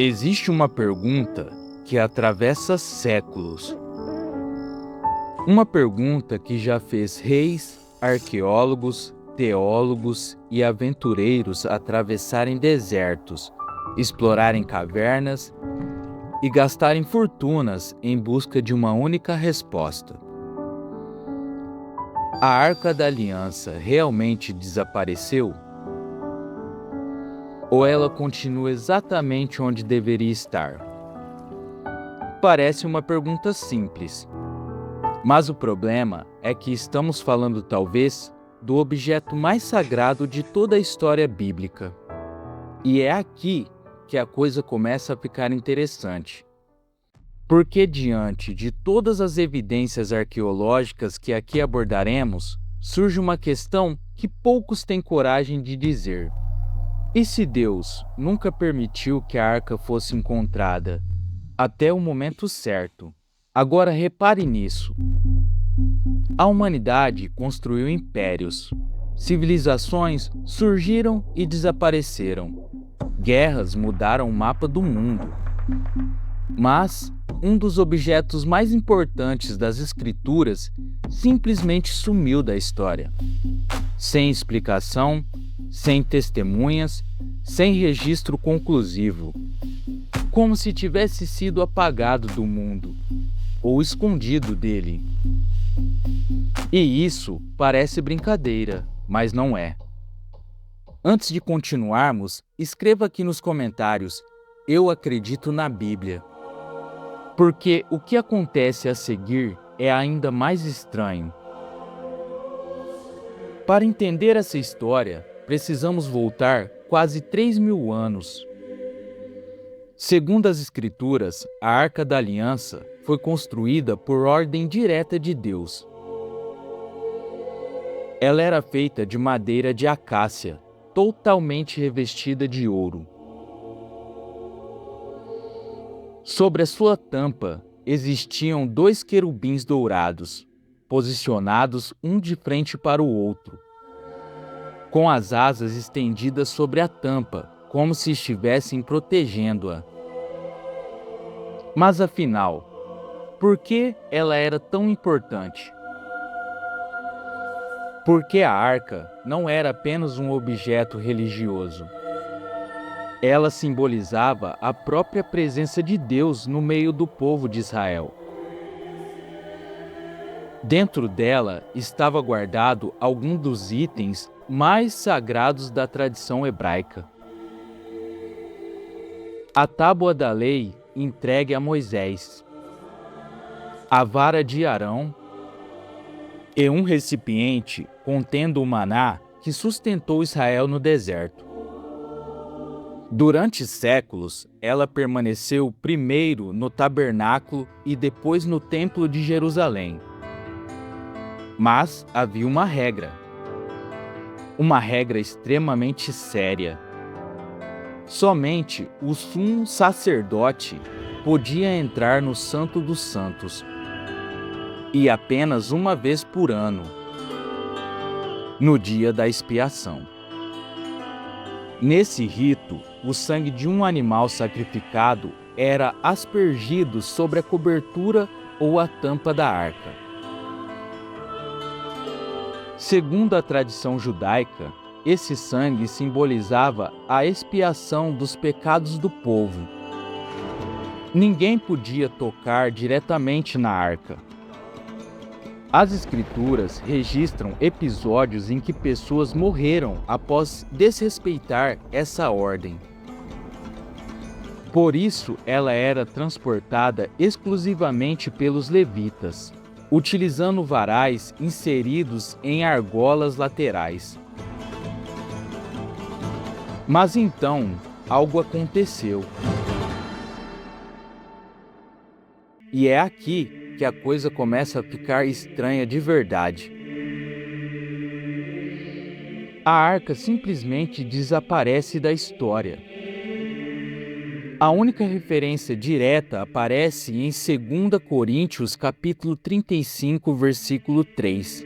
Existe uma pergunta que atravessa séculos. Uma pergunta que já fez reis, arqueólogos, teólogos e aventureiros atravessarem desertos, explorarem cavernas e gastarem fortunas em busca de uma única resposta. A Arca da Aliança realmente desapareceu? Ou ela continua exatamente onde deveria estar? Parece uma pergunta simples, mas o problema é que estamos falando talvez do objeto mais sagrado de toda a história bíblica. E é aqui que a coisa começa a ficar interessante. Porque diante de todas as evidências arqueológicas que aqui abordaremos, surge uma questão que poucos têm coragem de dizer. E se Deus nunca permitiu que a arca fosse encontrada até o momento certo? Agora repare nisso. A humanidade construiu impérios. Civilizações surgiram e desapareceram. Guerras mudaram o mapa do mundo. Mas um dos objetos mais importantes das Escrituras simplesmente sumiu da história. Sem explicação, sem testemunhas, sem registro conclusivo. Como se tivesse sido apagado do mundo, ou escondido dele. E isso parece brincadeira, mas não é. Antes de continuarmos, escreva aqui nos comentários: eu acredito na Bíblia. Porque o que acontece a seguir é ainda mais estranho. Para entender essa história, precisamos voltar quase 3.000 anos. Segundo as Escrituras, a Arca da Aliança foi construída por ordem direta de Deus. Ela era feita de madeira de acácia, totalmente revestida de ouro. Sobre a sua tampa existiam 2 querubins dourados, posicionados um de frente para o outro, com as asas estendidas sobre a tampa, como se estivessem protegendo-a. Mas afinal, por que ela era tão importante? Porque a arca não era apenas um objeto religioso. Ela simbolizava a própria presença de Deus no meio do povo de Israel. Dentro dela estava guardado algum dos itens mais sagrados da tradição hebraica. A tábua da lei entregue a Moisés, a vara de Arão e um recipiente contendo o maná que sustentou Israel no deserto. Durante séculos, ela permaneceu primeiro no tabernáculo e depois no templo de Jerusalém. Mas havia uma regra extremamente séria. Somente o sumo sacerdote podia entrar no Santo dos Santos, e apenas uma vez por ano, no dia da expiação. Nesse rito, o sangue de um animal sacrificado era aspergido sobre a cobertura ou a tampa da arca. Segundo a tradição judaica, esse sangue simbolizava a expiação dos pecados do povo. Ninguém podia tocar diretamente na arca. As Escrituras registram episódios em que pessoas morreram após desrespeitar essa ordem. Por isso, ela era transportada exclusivamente pelos levitas, utilizando varais inseridos em argolas laterais. Mas então, algo aconteceu. E é aqui que a coisa começa a ficar estranha de verdade. A arca simplesmente desaparece da história. A única referência direta aparece em 2 Coríntios capítulo 35, versículo 3.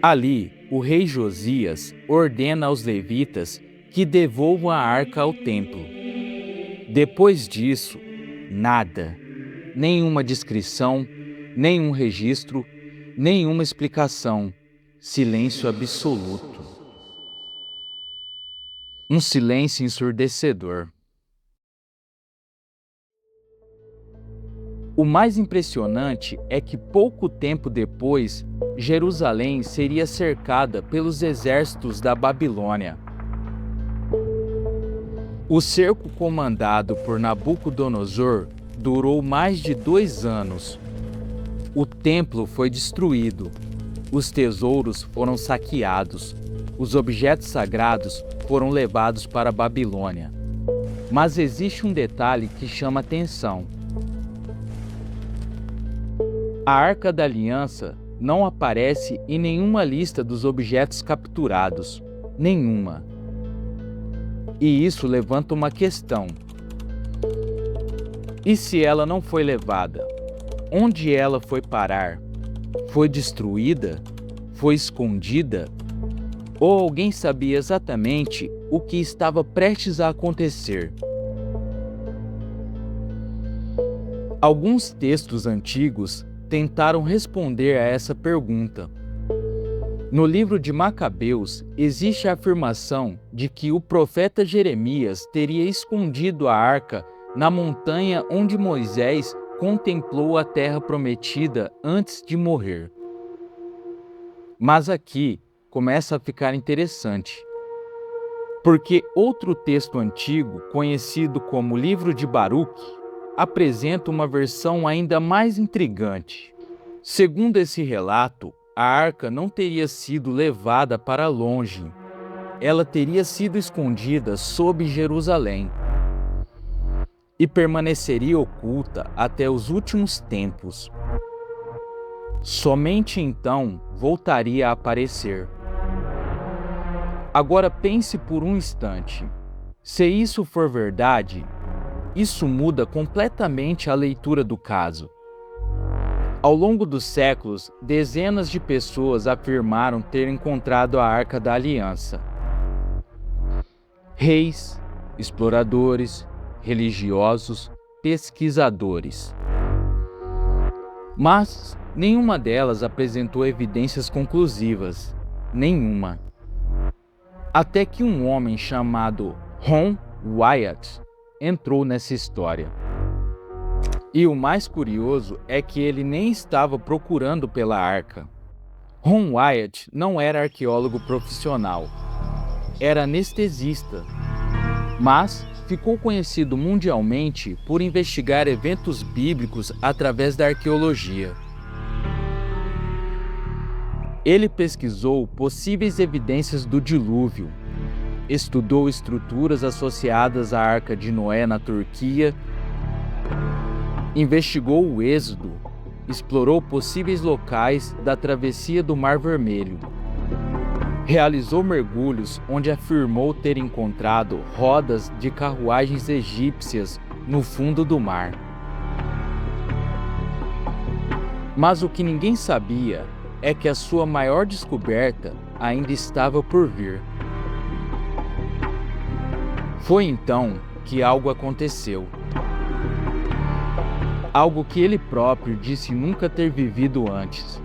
Ali, o rei Josias ordena aos levitas que devolvam a arca ao templo. Depois disso, nada. Nenhuma descrição, nenhum registro, nenhuma explicação. Silêncio absoluto. Um silêncio ensurdecedor. O mais impressionante é que pouco tempo depois, Jerusalém seria cercada pelos exércitos da Babilônia. O cerco comandado por Nabucodonosor durou mais de 2 anos. O templo foi destruído, os tesouros foram saqueados, os objetos sagrados foram levados para a Babilônia. Mas existe um detalhe que chama atenção. A Arca da Aliança não aparece em nenhuma lista dos objetos capturados. Nenhuma. E isso levanta uma questão. E se ela não foi levada? Onde ela foi parar? Foi destruída? Foi escondida? Ou alguém sabia exatamente o que estava prestes a acontecer? Alguns textos antigos tentaram responder a essa pergunta. No livro de Macabeus, existe a afirmação de que o profeta Jeremias teria escondido a arca na montanha onde Moisés contemplou a terra prometida antes de morrer. Mas aqui começa a ficar interessante, porque outro texto antigo, conhecido como Livro de Baruque, apresenta uma versão ainda mais intrigante. Segundo esse relato, a arca não teria sido levada para longe. Ela teria sido escondida sob Jerusalém e permaneceria oculta até os últimos tempos. Somente então voltaria a aparecer. Agora pense por um instante. Se isso for verdade, isso muda completamente a leitura do caso. Ao longo dos séculos, dezenas de pessoas afirmaram ter encontrado a Arca da Aliança. Reis, exploradores, religiosos, pesquisadores. Mas nenhuma delas apresentou evidências conclusivas. Nenhuma. Até que um homem chamado Ron Wyatt entrou nessa história. E o mais curioso é que ele nem estava procurando pela arca. Ron Wyatt não era arqueólogo profissional, era anestesista, mas ficou conhecido mundialmente por investigar eventos bíblicos através da arqueologia. Ele pesquisou possíveis evidências do dilúvio, estudou estruturas associadas à Arca de Noé na Turquia, investigou o Êxodo, explorou possíveis locais da travessia do Mar Vermelho, realizou mergulhos onde afirmou ter encontrado rodas de carruagens egípcias no fundo do mar. Mas o que ninguém sabia é que a sua maior descoberta ainda estava por vir. Foi então que algo aconteceu. Algo que ele próprio disse nunca ter vivido antes.